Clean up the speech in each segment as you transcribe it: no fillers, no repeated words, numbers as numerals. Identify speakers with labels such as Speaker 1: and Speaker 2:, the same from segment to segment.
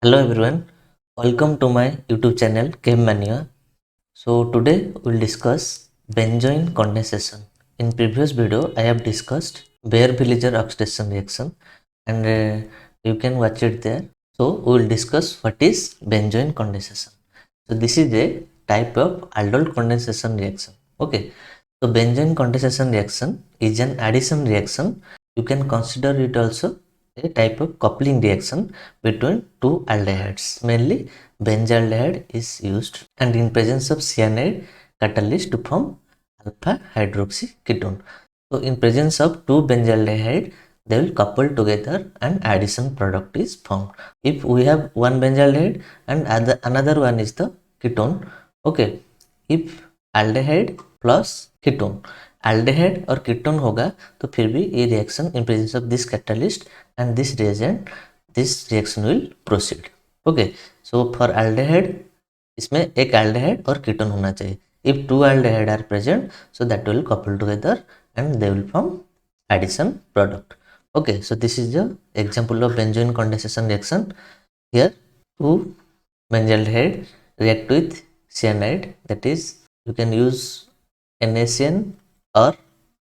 Speaker 1: Hello everyone, welcome to my YouTube channel Chem Mania. So today we'll discuss benzoin condensation. In previous video I have discussed Baeyer-Villiger oxidation reaction and you can watch it there. So we will discuss what is benzoin condensation. So this is a type of aldol condensation reaction. Okay. So benzoin condensation reaction is an addition reaction. You can consider it also a type of coupling reaction between two aldehydes. Mainly benzaldehyde is used, and in presence of cyanide catalyst to form alpha hydroxy ketone. So in presence of two benzaldehyde, they will couple together and addition product is formed. If we have one benzaldehyde and another one is the ketone, okay, if aldehyde plus ketone, aldehyde और ketone होगा तो फिर भी ये reaction in presence of this catalyst and this reagent, this reaction will proceed. Okay, so for aldehyde इसमें एक aldehyde और ketone होना चाहिए. If two aldehyde are present, so that will couple together and they will form addition product. Okay, so this is the example of benzoin condensation reaction. Here two benzaldehyde react with cyanide, that is you can use NaCN or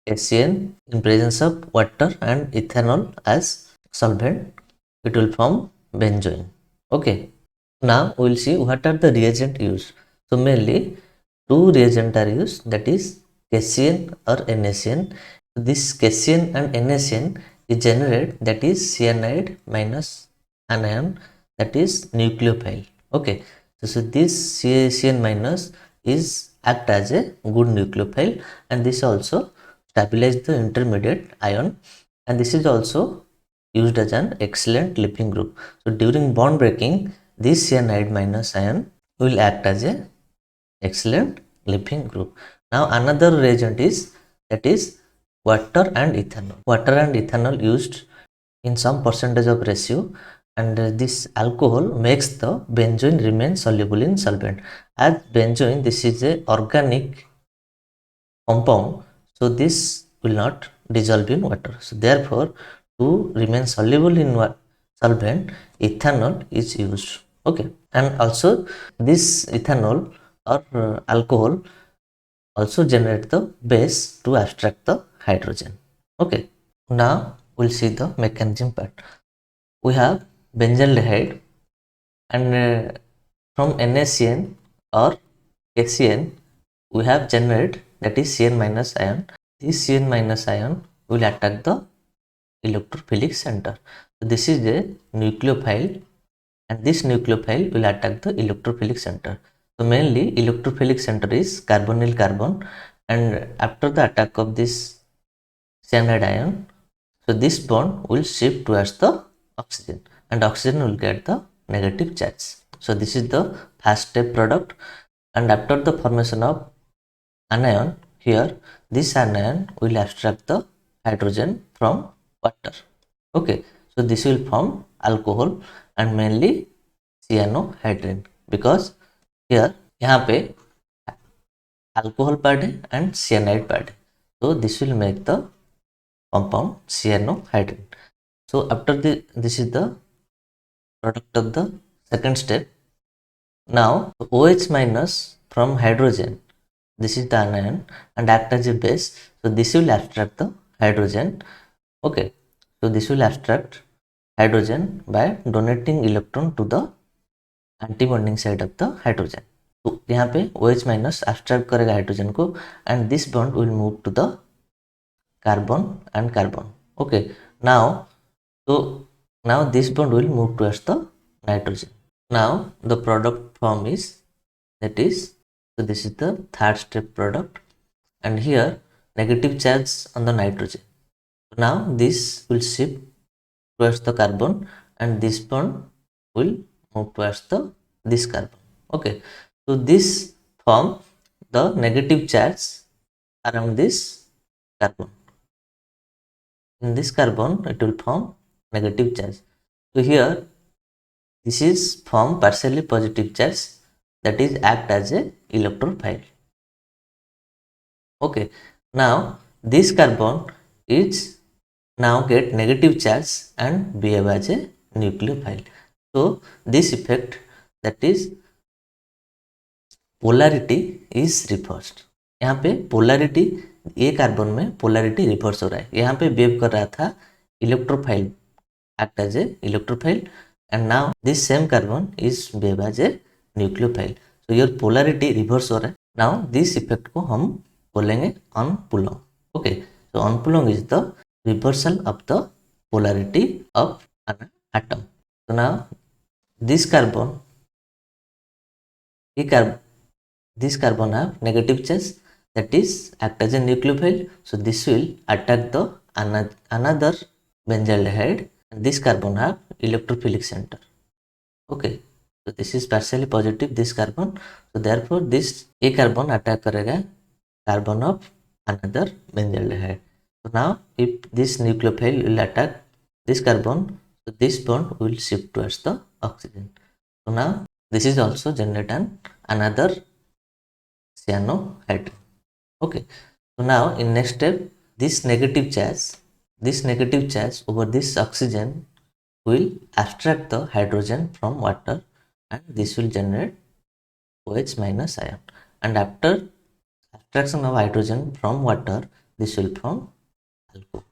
Speaker 1: HCN in presence of water and ethanol as solvent. It will form benzoin. Okay, now we will see what are the reagent used. So mainly two reagent are used, that is KCN or NaCN. This KCN and NaCN is generated, that is cyanide minus anion, that is nucleophile. Okay, so this CN minus is act as a good nucleophile, and this also stabilize the intermediate ion, and this is also used as an excellent leaping group. So during bond breaking, this cyanide minus ion will act as a excellent leaping group. Now another reagent is, that is water and ethanol. Water and ethanol used in some percentage of ratio, and this alcohol makes the benzoin remain soluble in solvent. As benzoin, this is a organic compound, so this will not dissolve in water. So therefore, to remain soluble in solvent, ethanol is used. Okay, and also this ethanol or alcohol also generate the base to abstract the hydrogen. Okay, now we'll see the mechanism part. We have benzaldehyde, and from NaCN or HCN we have generate, that is Cn minus ion. This Cn minus ion will attack the electrophilic center. So this is a nucleophile, and this nucleophile will attack the electrophilic center. So mainly electrophilic center is carbonyl carbon, and after the attack of this cyanide ion, so this bond will shift towards the oxygen, and oxygen will get the negative charge. So this is the first step product, and after the formation of anion, here this anion will abstract the hydrogen from water. Okay, so this will form alcohol and mainly cyanohydrin, because here यहाँ पे alcohol part है and cyanide part है, so this will make the compound cyanohydrin. So after this is the product of the second step. Now OH minus from hydrogen, this is the anion and act as a base, so this will abstract the hydrogen. Okay, so this will abstract hydrogen by donating electron to the anti-bonding side of the hydrogen. तो यहाँ पे OH minus abstract करेगा hydrogen को, and this bond will move to the carbon and carbon. Okay, now so now this bond will move towards the nitrogen. Now the product form is, that is, so this is the third step product, and here negative charge on the nitrogen. Now this will shift towards the carbon, and this bond will move towards the this carbon. Okay, so this form the negative charge around this carbon. In this carbon it will form negative charge. So here this is form partially positive charge, that is act as a electrophile. Okay, now this carbon is now get negative charge and behave as a nucleophile. So this effect, that is polarity, is reversed. यहाँ पे polarity, ए carbon में polarity reverse हो रहा है. यहाँ पे behave कर रहा था electrophile, act as a electrophile, and now this same carbon is behave as a nucleophile. So your polarity reverse हो रहा है. Now this effect को हम बोलेंगे unpulling. Okay, so unpulling is the reversal of the polarity of an atom. So now this carbon, this carbon have negative charge, that is act as a nucleophile. So this will attack the another benzaldehyde, and this carbon have electrophilic center. Okay, so this is partially positive, this carbon. So therefore this a carbon attack करेगा carbon of another benzaldehyde. So now if this nucleophile will attack this carbon, so this bond will shift towards the oxygen. So now this is also generate another cyanohydrin. Okay, so now in next step, this negative charge over this oxygen will abstract the hydrogen from water, and this will generate OH minus ion. And after abstraction of hydrogen from water, this will form alcohol.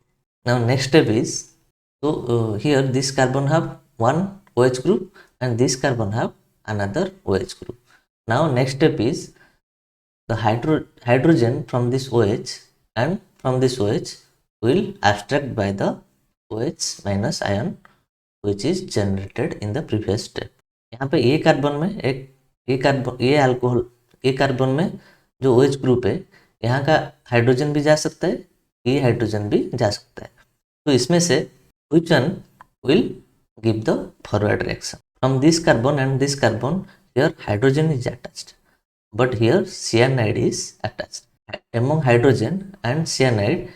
Speaker 1: Now next step is, so here this carbon have one OH group and this carbon have another OH group. Now next step is the hydrogen from this OH and from this OH will abstract by the OH minus ion, which is generated in the previous step. यहाँ पे ए carbon में ए carbon में जो OH group है, यहाँ का hydrogen भी जा सकता है, ये हाइड्रोजन भी जा सकता है. तो इसमें से which one will give the forward reaction? From this carbon and this carbon, here hydrogen is attached, but here cyanide is attached. Among hydrogen and cyanide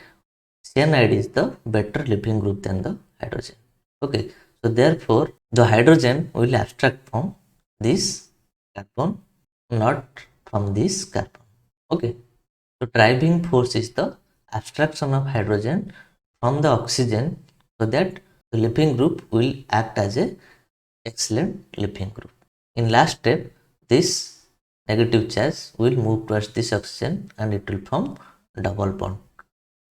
Speaker 1: is the better leaving group than the hydrogen. Okay, so therefore the hydrogen will abstract from this carbon, not from this carbon. Okay, so driving force is the abstraction of hydrogen from the oxygen, so that the leaving group will act as a excellent leaving group. In last step, this negative charge will move towards this oxygen and it will form double bond.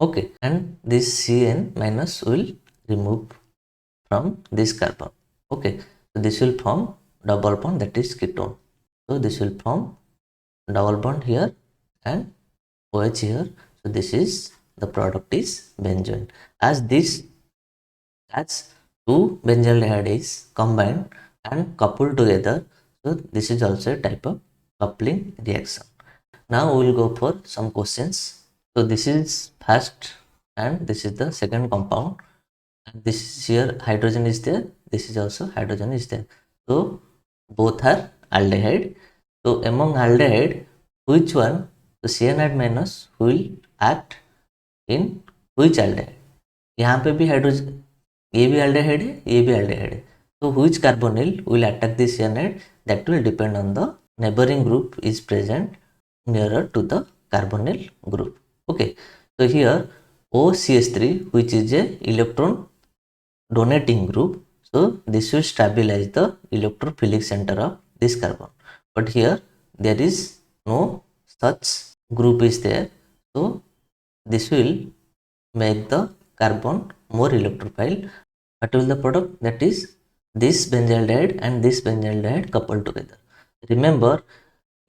Speaker 1: Okay, and this Cn minus will remove from this carbon. Okay, so this will form double bond, that is ketone. So this will form double bond here and OH here. So this is the product is benzoin. As two benzaldehyde is combined and coupled together, so this is also a type of coupling reaction. Now we will go for some questions. So this is first and this is the second compound, and this is here hydrogen is there, this is also hydrogen is there. So both are aldehyde. So among aldehyde, which one, the cyanide minus will act in which aldehyde? यहाँ पे भी hydrogen, ये भी aldehyde है, ये भी aldehyde है. So which carbonyl will attack this cyanide? That will depend on the neighboring group is present nearer to the carbonyl group. Okay, so here OCH3, which is a electron donating group, so this will stabilize the electrophilic center of this carbon, but here there is no such group is there, so this will make the carbon more electrophile. What will the product? That is this benzaldehyde and this benzaldehyde coupled together. Remember,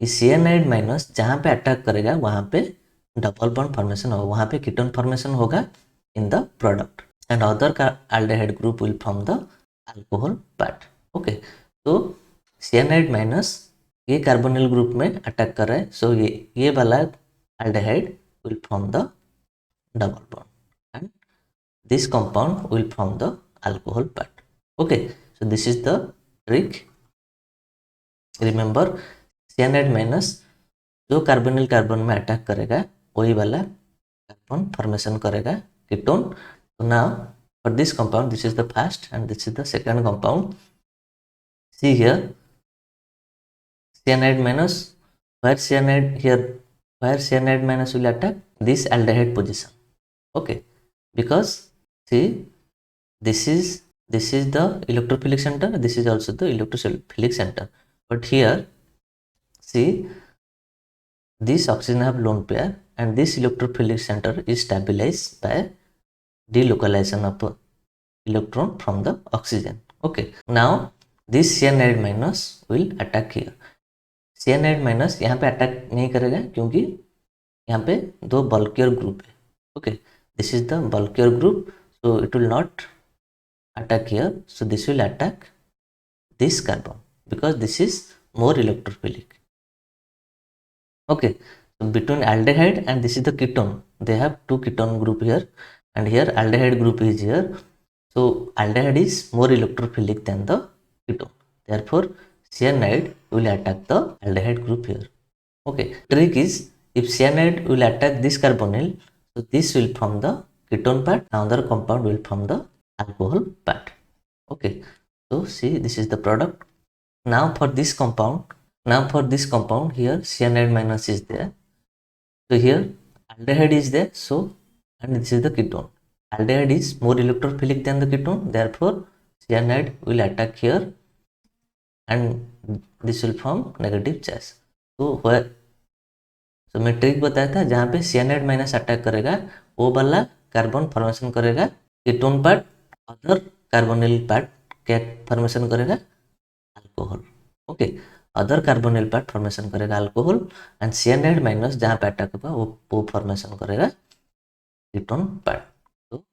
Speaker 1: इस cyanide minus जहाँ पे attack करेगा वहाँ पे double bond formation होगा, वहाँ पे ketone formation होगा in the product, and other का aldehyde group will form the alcohol part. Okay, so cyanide minus ये कार्बोनिल ग्रुप में अटैक कर रहा है, सो ये वाला aldehyde will form the double bond and this compound will form the alcohol part. Okay, so this is the trick. Remember, cyanide minus जो carbonyl carbon में attack करेगा वही वाला कार्बन फॉर्मेशन करेगा ketone. So now for this compound, this is the first and this is the second compound. See here, cyanide minus, where cyanide here, where cyanide minus will attack this aldehyde position. Okay, because see, this is this is the electrophilic center, this is also the electrophilic center. But here see, this oxygen have lone pair and this electrophilic center is stabilized by delocalization of electron from the oxygen. Okay, now this cyanide minus will attack here. cyanide minus यहाँ पे attack नहीं करेगा क्योंकि यहाँ पे दो bulkier group है. Okay, this is the bulkier group, so it will not attack here. So this will attack this carbon because this is more electrophilic. Okay, so between aldehyde and this is the ketone, they have two ketone group here, and here aldehyde group is here. So aldehyde is more electrophilic than the ketone. Therefore, cyanide will attack the aldehyde group here. Okay, trick is if cyanide will attack this carbonyl, so this will form the ketone part, another compound will form the alcohol part. Okay, so see, this is the product. Now for this compound, here cyanide minus is there. So here aldehyde is there, so and this is the ketone. Aldehyde is more electrophilic than the ketone, therefore cyanide will attack here and this will form negative charge. तो मैं trick बताया था, जहाँ पे cyanide minus attack करेगा वो वाला carbon formation करेगा ketone part, other carbonyl part क्या फॉर्मेशन करेगा, alcohol. Okay, other carbonyl part formation करेगा अल्कोहल एंड cyanide माइनस जहाँ पे अटैक होगा वो फॉर्मेशन करेगा ketone part. So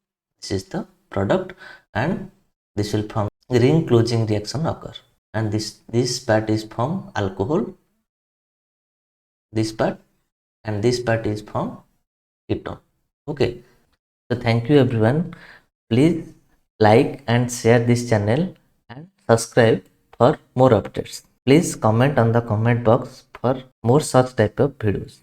Speaker 1: this is the product and this will form ring closing reaction occur, and this part is from alcohol, this part, and this part is from ketone. Okay, so thank you everyone. Please like and share this channel and subscribe for more updates. Please comment on the comment box for more such type of videos.